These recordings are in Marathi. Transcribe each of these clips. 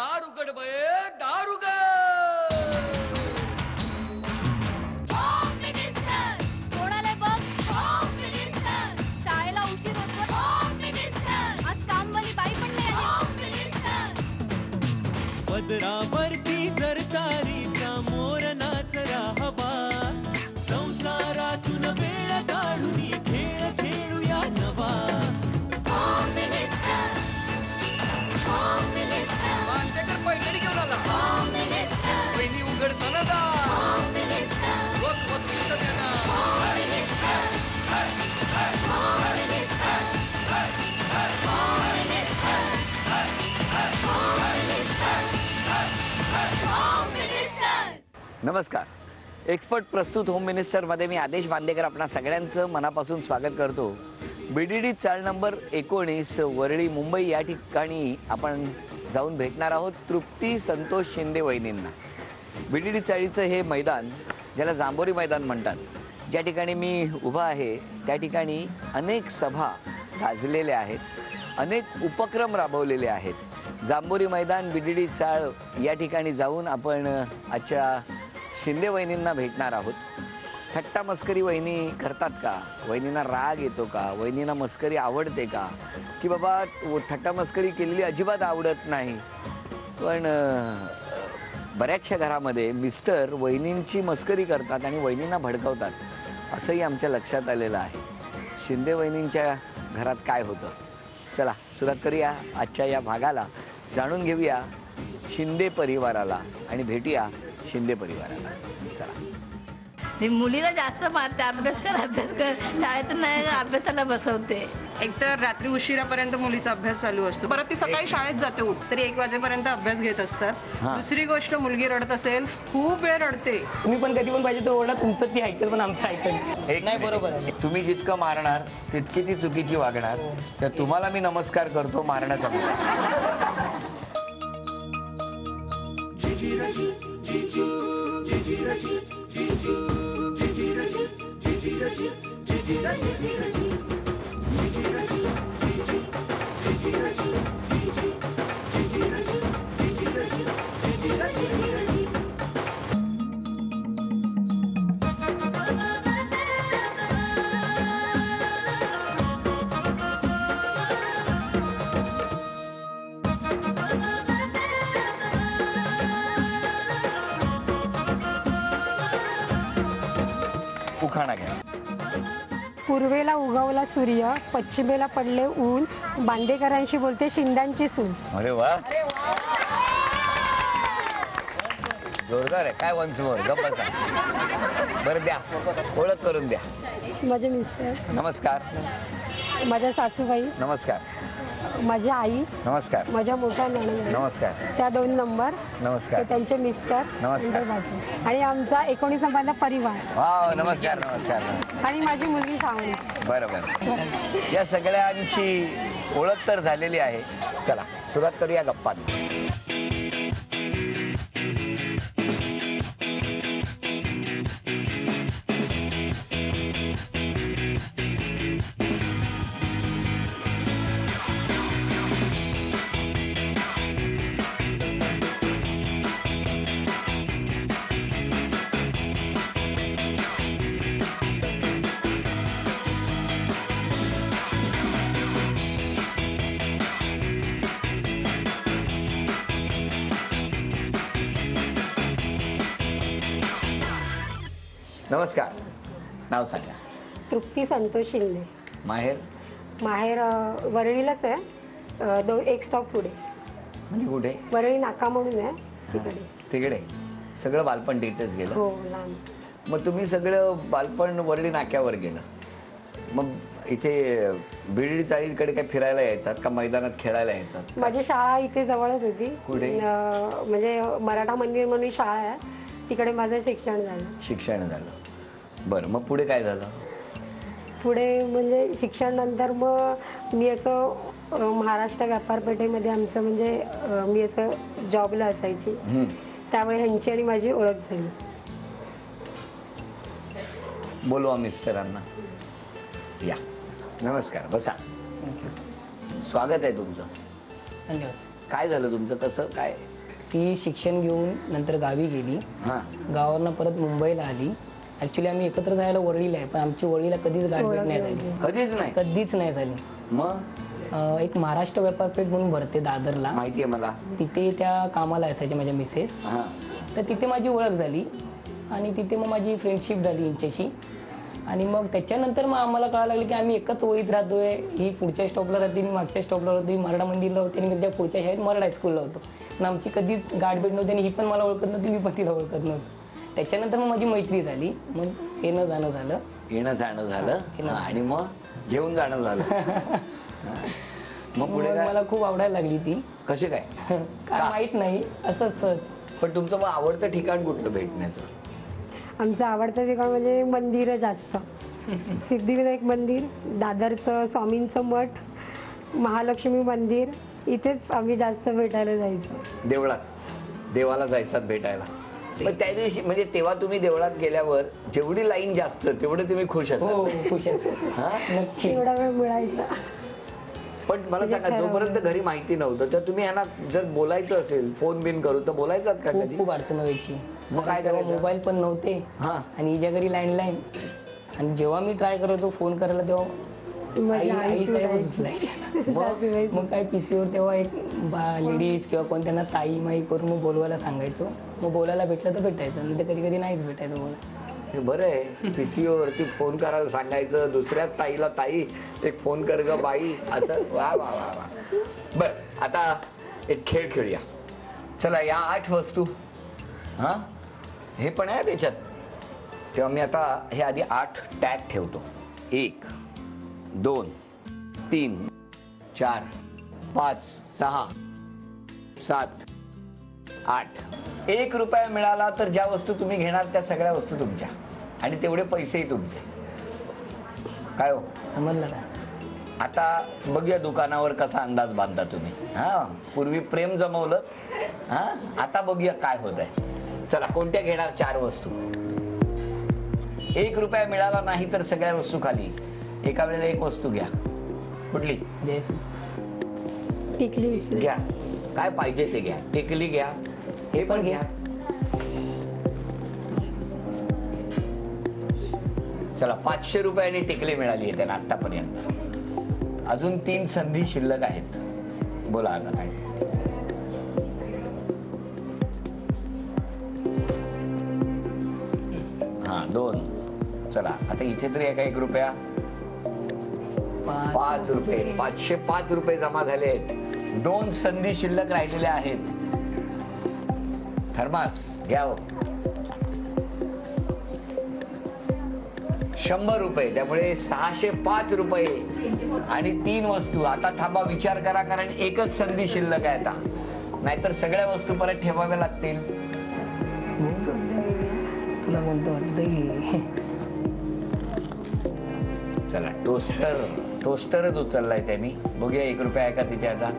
दार उघड बये, दार उघड. कोणाला बघ, शाळेला उशीर होतो. आज कामवाली बाई पण नाही आली. पदरावरती जर तारीचा मोर नाचरा हवा, संसारातून वेळ काढून खेळ खेळूया नवा. मांदेकर पैठणी घेऊन आला. वहिनी उघडताना दा. वकील देणार. नमस्कार. एक्सपर्ट प्रस्तुत होम मिनिस्टर मध्ये मी आदेश बांदेकर आपणा सगळ्यांचं मनापासून स्वागत करतो. बीडीडी चाळ नंबर 19 वरळी मुंबई या ठिकाणी आपण जाऊन भेटणार आहोत तृप्ती संतोष शिंदे वहिनींना. बीडीडी चाळीचं हे मैदान ज्याला जांभोरी मैदान म्हणतात, ज्या ठिकाणी मी उभा आहे त्या ठिकाणी अनेक सभा गाजलेल्या आहेत, अनेक उपक्रम राबवलेले आहेत. जांभोरी मैदान बीडीडी चाळ या ठिकाणी जाऊन आपण आजच्या शिंदे वहिनींना भेटणार आहोत. थट्टा मस्करी वहिनी करतात का? वहिनींना राग येतो का? वहिनींना मस्करी आवडते का? की बाबा थट्टा मस्करी केलेली अजिबात आवडत नाही. पण बऱ्याचशा घरामध्ये मिस्टर वहिनींची मस्करी करतात आणि वहिनींना भडकवतात, असंही आमच्या लक्षात आलेलं आहे. शिंदे वहिनींच्या घरात काय होतं? चला सुरुवात करूया आजच्या या भागाला. जाणून घेऊया शिंदे परिवाराला आणि भेटूया शिंदे परिवाराला. चला. मुलीला जास्त मारते, अभ्यास कर शाळेतून नाही अभ्यासाला बसवते. एकतर रात्री उशिरापर्यंत मुलीचा अभ्यास चालू असतो, परत ती सकाळी शाळेत जाते तरी 1 वाजेपर्यंत अभ्यास घेत असतात. दुसरी गोष्ट, मुलगी रडत असेल, खूप वेळ रडते. तुम्ही पण कधी पण पाहिजे तर ओरडा, तुमचं ती ऐकल पण आमचं ऐकल. एक नाही, बरोबर आहे. तुम्ही जितकं मारणार तितकी ती चुकीची वागणार. तर तुम्हाला मी नमस्कार करतो मारण्याचा. उखाणा घ्या. पूर्वेला उगवला सूर्य, पश्चिमेला पडले ऊन, बांदेकरांशी बोलते शिंद्यांची सून. अरे वा, जोरदार आहे. काय वन्स मोर, गप्पा. बरं द्या, ओळख करून द्या. माझे मिस्टर नमस्कार. माझ्या सासूबाई नमस्कार. माझी आई नमस्कार. माझ्या मोठ्या नणंद नमस्कार. त्या 2 नंबर नमस्कार. त्यांचे मिस्टर नमस्कार. आणि आमचा 19 नंबरचा परिवार. वा, नमस्कार. नमस्कार. आणि माझी मुलगी श्रावणी. बरोबर. या सगळ्यांची ओळख तर झालेली आहे. चला सुरुवात करूया गप्पा. नमस्कार. नाव सांगा. तृप्ती संतोष शिंदे. माहेर? माहेर वरळीलाच आहे, 1 स्टॉप पुढे. म्हणजे कुठे? वरळी नाका म्हणून आहे तिकडे. तिकडे सगळं बालपण तिथेच गेलं? हो, लहान. मग तुम्ही सगळं बालपण वरळी नाक्यावर गेलं. मग इथे बीडीडी चाळीकडे काय फिरायला यायचात का मैदानात खेळायला यायचात? माझी शाळा इथे जवळच होती. कुठे? म्हणजे मराठा मंदिर म्हणून शाळा आहे, तिकडे माझं शिक्षण झालं. शिक्षण झालं. बरं, मग पुढे काय झालं? पुढे म्हणजे शिक्षण नंतर मग मी असं महाराष्ट्र व्यापारपेठेमध्ये आमचं म्हणजे मी असं जॉबला असायची, त्यामुळे ह्यांची आणि माझी ओळख झाली. बोलवा मिस्टरांना. या. नमस्कार, बसा. स्वागत आहे तुमचं. धन्यवाद. काय झालं तुमचं कसं काय? ती शिक्षण घेऊन नंतर गावी गेली. हा गावावरनं परत मुंबईला आली. ऍक्च्युली आम्ही एकत्र जायला वरळीला आहे, पण आमची वरळीला कधीच गाठभेट नाही झाली. कधीच नाही. कधीच नाही झाली. मग एक महाराष्ट्र व्यापारपेठ म्हणून भरते दादरला, माहितीये मला. तिथे त्या कामाला असायच्या माझ्या मिसेस. हा तर तिथे माझी ओळख झाली आणि तिथे मग माझी फ्रेंडशिप झाली यांच्याशी. आणि मग त्याच्यानंतर मग आम्हाला कळायला लागलं की आम्ही एकच ओळीत राहतोय. ही पुढच्या स्टॉपला राहते, मी मागच्या स्टॉपला होती, मराठा मंदिरला होते आणि मी त्या पुढच्या शाळेत मराठा हायस्कूलला होतो. पण आमची कधीच गाठभेट नव्हती आणि ही पण मला ओळखत नव्हती, मी पण तिला ओळखत नव्हती. त्याच्यानंतर मग माझी मैत्री झाली, मग येणं जाणं झालं. येणं जाणं झालं आणि मग घेऊन जाणं झालं. मग पुढे मग काय? मला खूप आवडायला लागली ती. कसे काय? काय माहित नाही, असंच सहज. पण तुमचं मग आवडतं ठिकाण कुठलं भेटण्याचं? आमचं आवडतं ठिकाण म्हणजे मंदिरं जास्त. सिद्धिविनायक मंदिर, दादरचं स्वामींचं मठ, महालक्ष्मी मंदिर, इथेच आम्ही जास्त भेटायला जायचो. देवळात देवाला जायचात भेटायला. पण त्या दिवशी म्हणजे तेव्हा तुम्ही देवळात गेल्यावर जेवढी लाईन जास्त तेवढे तुम्ही खुश हो असाल. खुश आहे. हा? नक्की. एवढा वेळ मिळायचा. पण मला सांगा, जोपर्यंत घरी माहिती नव्हतं तर तुम्ही यांना जर बोलायचं असेल फोन बिन करू तर बोलायचात का खूप कधी? खूप अडचण व्हायची. मग काय तेव्हा करायचं? मोबाईल पण नव्हते हा आणि हिच्या घरी लँडलाईन. आणि जेव्हा मी ट्राय करत होतो फोन करायला तेव्हा माझी आई आई साहेबच उचलायची. मग काय पीसीवर तेव्हा एक लेडीज किंवा कोण त्यांना ताई माई करून मग बोलवायला सांगायचो. मग बोलायला भेटलं तर भेटायचं, नाही तर कधी कधी नाहीच भेटायचं बोला. हे बरं आहे. पीसीओ वरती फोन करायला सांगायचं, दुसऱ्या ताईला ताई एक फोन कर ग बाई, असं. वा वा वा वा. बर, आता एक खेळ खेळूया. चला, या 8 वस्तू. हा हे पण आहे त्याच्यात. तेव्हा मी आता हे आधी 8 टॅग ठेवतो. 1 2 3 4 5 6 7 8. 1 रुपया मिळाला तर ज्या वस्तू तुम्ही घेणार त्या सगळ्या वस्तू तुमच्या आणि तेवढे पैसेही तुमचे. काय हो, समजलं का? आता बघूया दुकानावर कसा अंदाज बांधता तुम्ही. हा पूर्वी प्रेम जमवलं, हा आता बघूया काय होत आहे. चला, कोणत्या घेणार? 4 वस्तू. 1 रुपया मिळाला नाही तर सगळ्या वस्तू खाली. एका वेळेला 1 वस्तू घ्या. कुठली? टिकली घ्या, काय पाहिजे ते घ्या. टिकली घ्या, हे पण घ्या. चला, 500 रुपयांनी टिकली मिळाली आहे त्यांना आतापर्यंत. अजून 3 संधी शिल्लक आहेत. बोला आता काय? हा 2. चला, आता इथे तरी एका 1 रुपया. 5 रुपये. 505 रुपये जमा झाले आहेत. 2 संधी शिल्लक राहिलेल्या आहेत. थर्मास घ्या हो. 100 रुपये, त्यामुळे 605 रुपये आणि 3 वस्तू. आता थांबा, विचार करा, कारण एकच संधी शिल्लक आहे आता, नाहीतर सगळ्या वस्तू परत ठेवाव्या लागतील. तुला कोणतं वाटतंय? चला, टोस्टरच उचललाय त्यांनी. बघूया 1 रुपया आहे का तिथे आता.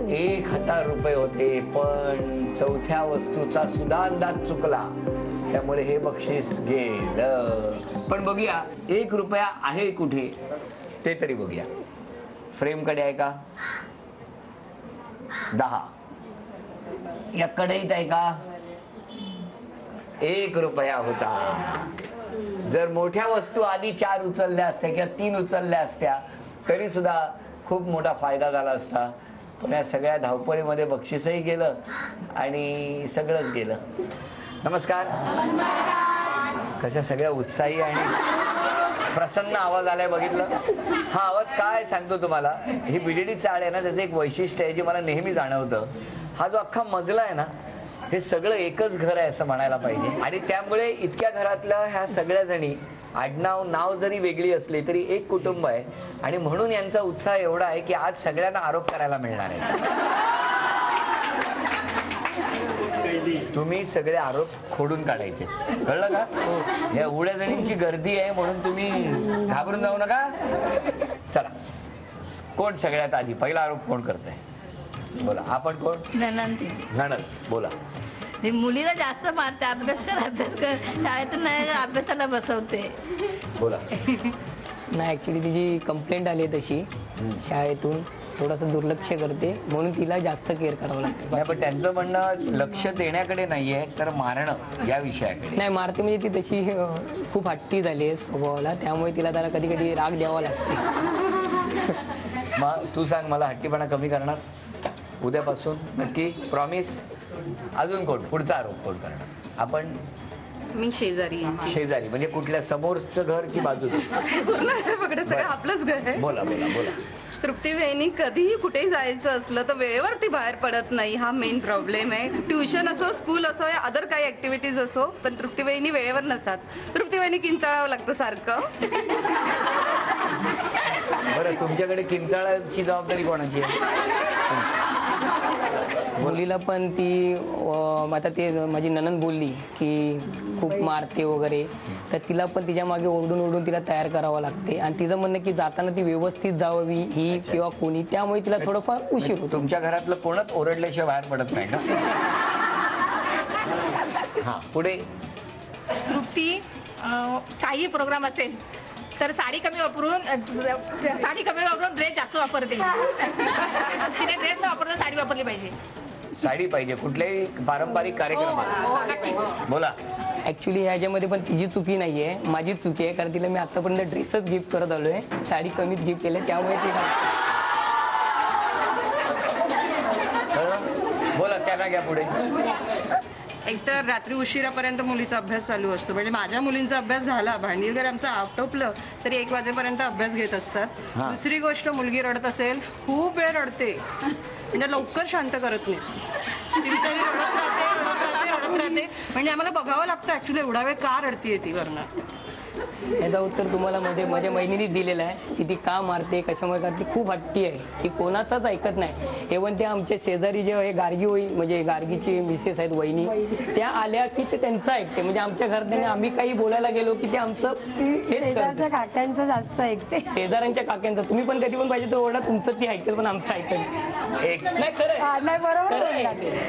1000 रुपये होते, पण 4थ्या वस्तूचा सुद्धा अंदाज चुकला, त्यामुळे हे बक्षीस गेलं. पण बघूया 1 रुपया आहे कुठे ते तरी बघूया. फ्रेम कडे आहे का? 10. या कढईत आहे का? 1 रुपया होता. जर मोठ्या वस्तू आधी 4 उचलल्या असत्या किंवा 3 उचलल्या असत्या तरी सुद्धा खूप मोठा फायदा झाला असता. पण या सगळ्या धावपळीमध्ये बक्षीसही गेलं आणि सगळंच गेलं. नमस्कार. कशा सगळ्या उत्साही आणि प्रसन्न आवाज आलाय, बघितलं? हा आवाज काय सांगतो तुम्हाला. ही बीडीडी चाळ आहे ना, त्याचं एक वैशिष्ट्य आहे जे मला नेहमी जाणवतं. हा जो अख्खा मजला आहे ना, हे सगळं एकच घर आहे असं म्हणायला पाहिजे. आणि त्यामुळे इतक्या घरातल्या ह्या सगळ्या जणी आडनाव नाव जरी वेगळी असली तरी एक कुटुंब आहे. आणि म्हणून यांचा उत्साह एवढा आहे की आज सगळ्यांना आरोप करायला मिळणार आहे. तुम्ही सगळे आरोप खोडून काढायचे, कळलं का? या एवढ्या जणींची गर्दी आहे म्हणून तुम्ही घाबरून जाऊ नका. चला, कोण सगळ्यात आधी पहिला आरोप कोण करतंय? बोला. आपण कोण? नणंद. बोला. मुलीला जास्त मारते, अभ्यास कर. शाळेतून नाही अभ्यासाला बसवते. बोला. नाही ऍक्च्युली तिची कंप्लेंट आली आहे तशी शाळेतून थोडंसं दुर्लक्ष करते म्हणून तिला जास्त केअर करावं लागतं. नाही, पण त्यांचं म्हणणं लक्ष देण्याकडे नाहीये तर मारणं या विषयाकडे. नाही मारते म्हणजे ती तशी खूप हट्टी झाली आहे स्वभावाला, त्यामुळे तिला त्याला कधी कधी राग द्यावा लागते. मग तू सांग मला, हट्टीपणा कमी करणार उद्यापासून नक्की? प्रॉमिस? अजून कोण पुढचा आरोप कोण करणार? आपण मी शेजारी शेजारी म्हणजे कुठल्या, समोरचं घर की बाजूचं? सगळं आपलंच घर आहे. बोला बोला बोला. तृप्ती वहिनी कधीही कुठेही जायचं असलं तर वेळेवरती बाहेर पडत नाही, हा मेन प्रॉब्लेम आहे. ट्युशन असो, स्कूल असो या अदर काही ऍक्टिव्हिटीज असो, पण तृप्ती वहिनी वेळेवर नसतात. तृप्ती वहिनी किंचाळावं लागतं सारखं. बरं, तुमच्याकडे किंचाळाची जबाबदारी कोणाची आहे? मुलीला पण ती आता ते माझी नणंद बोलली की खूप मारते वगैरे, तर तिला पण तिच्या मागे ओरडून ओरडून तिला तयार करावं लागते. आणि तिचं म्हणणं की जाताना ती व्यवस्थित जावी ही किंवा कोणी, त्यामुळे तिला थोडंफार उशीर होतो. तुमच्या घरातलं कोणच ओरडल्याशिवाय बाहेर पडत नाही का? हा, पुढे. तृप्ती काही प्रोग्राम असेल तर साडी कमी वापरून ड्रेस जास्त वापरते. तिने ड्रेस न वापरता साडी वापरली पाहिजे. साडी पाहिजे कुठल्याही पारंपरिक कार्यक्रमात? बोला. ऍक्च्युली ह्याच्यामध्ये पण तिची चुकी नाहीये, माझी चुकी आहे. कारण तिला मी आतापर्यंत ड्रेसच गिफ्ट करत आलोय, साडी कमीच गिफ्ट केली, त्यामुळे ती बोला. त्यांना घ्या पुढे. एकतर रात्री उशिरापर्यंत मुलीचा अभ्यास चालू असतो. म्हणजे माझ्या मुलींचा अभ्यास झाला, भांडी वगैरे आमचं आटोपलं तरी 1 वाजेपर्यंत अभ्यास घेत असतात. दुसरी गोष्ट, मुलगी रडत असेल, खूप वेळ रडते, म्हणजे लवकर शांत करत नाही. ती बिचारी रडत राहते. म्हणजे आम्हाला बघावं लागतं ऍक्च्युली एवढा वेळ का रडतीये ती वरनं. याचं उत्तर तुम्हाला माझ्या बहिणीनेच दिलेलं आहे की ती का मारते, कशामुळे करते. खूप हट्टी आहे ती, कोणाचाच ऐकत नाही. इव्हन त्या आमच्या शेजारी जे हे गार्गी होई म्हणजे गार्गीची मिसेस आहेत वहिनी, त्या आल्या की ते त्यांचं ऐकते. म्हणजे आमच्या घरात आम्ही काही बोलायला गेलो की ते आमचं शेजारच्या काकांचं जास्त ऐकते. शेजाऱ्यांच्या काकांचं. तुम्ही पण कधी पण पाहिजे तर ओरडा, तुमचं ती ऐकते पण आमचं ऐकत एक नाही. खरं नाही, बरोबर.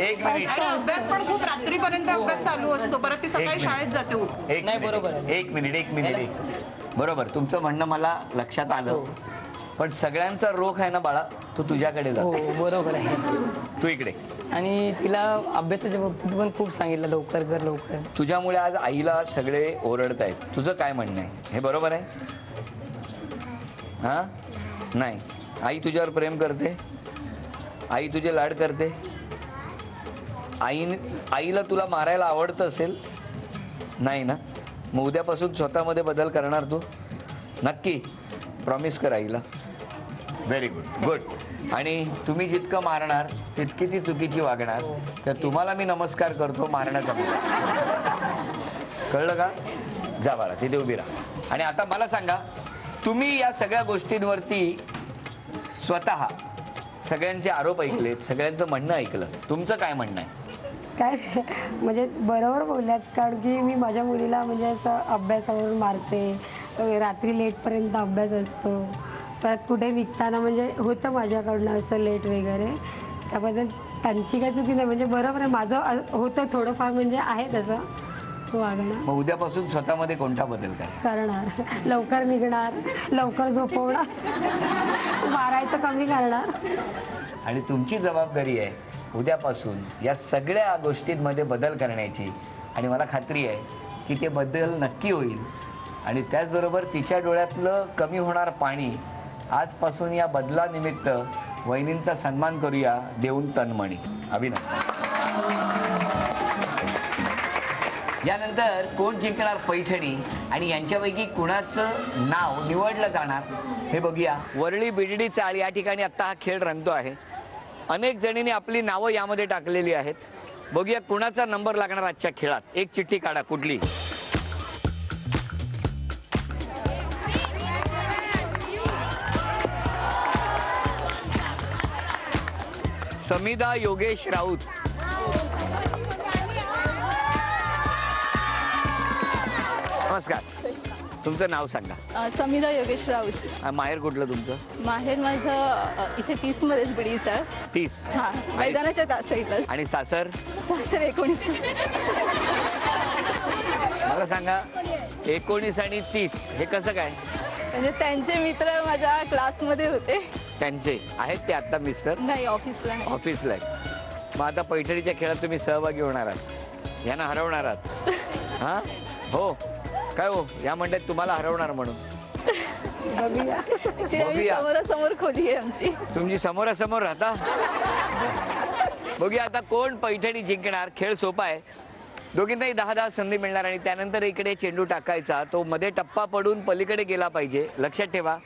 एक मिनिट. आणि अभ्यास पण खूप रात्रीपर्यंत अभ्यास चालू असतो, परत ती सकाळी शाळेत जाते. एक नाही, बरोबर. एक मिनिट. बरोबर, तुमचं म्हणणं मला लक्षात आलं. पण सगळ्यांचा रोख आहे ना बाळा, तो तुझ्याकडे हो जातो. बरोबर आहे. तू इकडे. आणि तिला अभ्यासाच्या बाबतीत पण खूप सांगितलं लवकर कर लवकर. तुझ्यामुळे आज आईला सगळे ओरडत आहेत. तुझं काय म्हणणं आहे? हे बरोबर आहे? हा, नाही. आई तुझ्यावर प्रेम करते, आई तुझे लाड करते. आईला तुला मारायला आवडतं असेल नाही ना? मग उद्यापासून स्वतःमध्ये बदल करणार तू नक्की? प्रॉमिस कर आईला. Very good. गुड. आणि तुम्ही जितकं मारणार तितकी ती चुकीची वागणार. तर तुम्हाला मी नमस्कार करतो मारण्याचा. कळलं का? जा बाळा, तिथे उभी राहा. आणि आता मला सांगा, तुम्ही या सगळ्या गोष्टींवरती स्वतः सगळ्यांचे आरोप ऐकलेत, सगळ्यांचं म्हणणं ऐकलं, तुमचं काय म्हणणं आहे? काय म्हणजे बरोबर बोलल्यात. कारण की मी माझ्या मुलीला म्हणजे असं अभ्यासावरून मारते, रात्री लेटपर्यंत अभ्यास असतो, परत कुठे निघताना म्हणजे होतं माझ्याकडनं असं लेट वगैरे. त्याबद्दल त्यांची काय चुकी नाही, म्हणजे बरोबर आहे. माझं होतं थोडंफार, म्हणजे आहे तसं वागणं. मग उद्यापासून स्वतःमध्ये कोणता बदल काय करणार? लवकर निघणार, लवकर झोपवणार, मारायचं कमी करणार. आणि तुमची जबाबदारी आहे उद्यापासून या सगळ्या गोष्टींमध्ये बदल करण्याची. आणि मला खात्री आहे की ते बदल नक्की होईल. आणि त्याचबरोबर तिच्या डोळ्यातलं कमी होणार पाणी. आजपासून या बदलानिमित्त वहिनींचा सन्मान करूया देऊन तनमणी. अभिनंदन. यानंतर कोण जिंकणार पैठणी आणि यांच्यापैकी कुणाचं नाव निवडलं जाणार हे बघूया. वरळी बीडीडी चाळ या ठिकाणी आता हा खेळ रंगतो आहे. अनेक जणींनी आपली नावं यामध्ये टाकलेली आहेत. बघूया कुणाचा नंबर लागणार आजच्या खेळात. एक चिठ्ठी काढा कुठली. समिधा योगेश राऊत. नमस्कार, तुमचं नाव सांगा. समिधा योगेश राऊत. माहेर कुठलं तुमचं? माहेर माझं इथे 30 मध्येच बिडीचं. 30. हा, मैदानाच्या साईडला. आणि सासर? सासर 19. मला सांगा, 19 आणि 30 हे कसं काय? म्हणजे त्यांचे मित्र माझ्या क्लासमध्ये होते. त्यांचे आहेत ते आता मिस्टर नाही, ऑफिसला नाही. ऑफिसला आहे. मग आता पैठणीच्या खेळात तुम्ही सहभागी होणार आहात, यांना हरवणार आहात. हा हो काय हो, या म्हणतात तुम्हाला हरवणार म्हणून. बघूया. समोरासमोर खोली आहे आमची. तुमची समोरासमोर राहता. बघूया आता कोण पैठणी जिंकणार. खेळ सोपा आहे. दोघींनाही 10-10 संधी मिळणार आणि त्यानंतर इकडे चेंडू टाकायचा. तो मध्ये टप्पा पडून पलीकडे गेला पाहिजे. लक्षात ठेवा,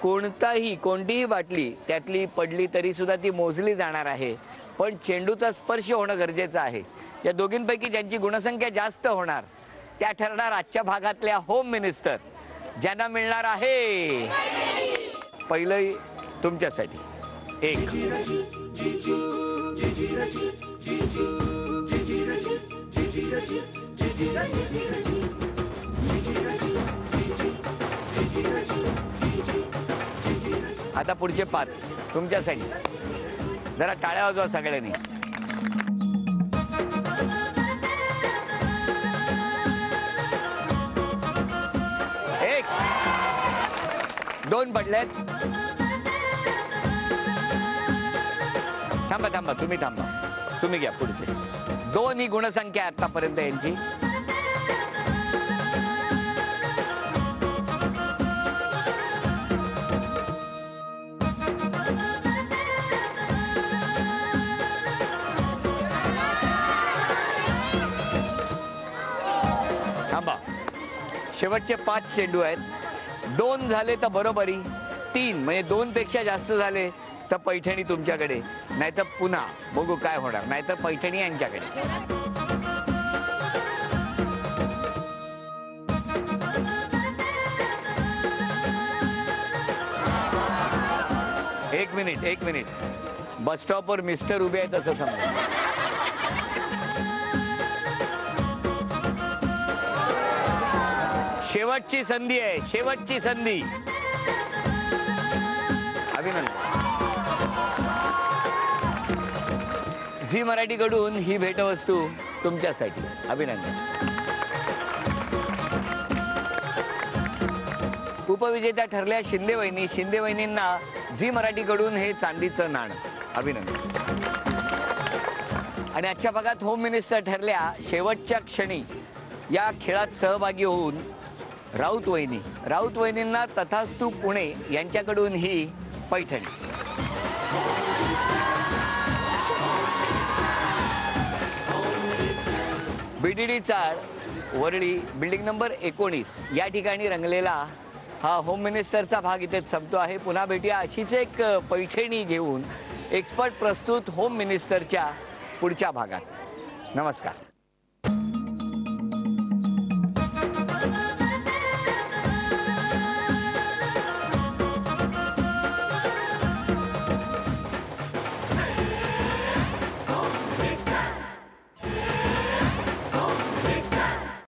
कोणतीही बाटली त्यातली पडली तरी सुद्धा ती मोजली जाणार आहे, पण चेंडूचा स्पर्श होणं गरजेचं आहे. या दोघींपैकी ज्यांची गुणसंख्या जास्त होणार त्या ठरणार आजच्या भागातल्या होम मिनिस्टर, ज्यांना मिळणार आहे पहिलं तुमच्यासाठी 1. आता पुढचे 5 तुमच्यासाठी. जरा टाळ्या वाजवा सगळ्यांनी. 1 2 पडलेत. थांबा तुम्ही थांबा, तुम्ही घ्या पुढचे. 2 ही गुणसंख्या आतापर्यंत यांची. थांबा, शेवटचे 5 चेंडू आहेत. 2 झाले तर बरोबरी, 3 म्हणजे 2 पेक्षा जास्त झाले तर पैठणी तुमच्याकडे, नाहीतर पुन्हा बघू काय होणार, नाहीतर पैठणी यांच्याकडे. एक मिनिट बस स्टॉपवर मिस्टर उभे आहेत असं समजा. शेवटची संधी आहे, शेवटची संधी. अभिनंदन. झी मराठीकडून ही भेटवस्तू तुमच्यासाठी. अभिनंदन. उपविजेत्या ठरल्या शिंदे वहिनींना झी मराठीकडून हे चांदीचं नाणं. अभिनंदन. आणि आजच्या भागात होम मिनिस्टर ठरल्या शेवटच्या क्षणी या खेळात सहभागी होऊन राऊत वहिनींना तथास्तू पुणे यांच्याकडून ही पैठणी. बीडीडी चाळ वरळी बिल्डिंग नंबर 19 या ठिकाणी रंगलेला हा होम मिनिस्टरचा भाग इथेच संपतो आहे. पुन्हा भेटूया अशीच एक पैठणी घेऊन एक्सपर्ट प्रस्तुत होम मिनिस्टरच्या पुढच्या भागात. नमस्कार.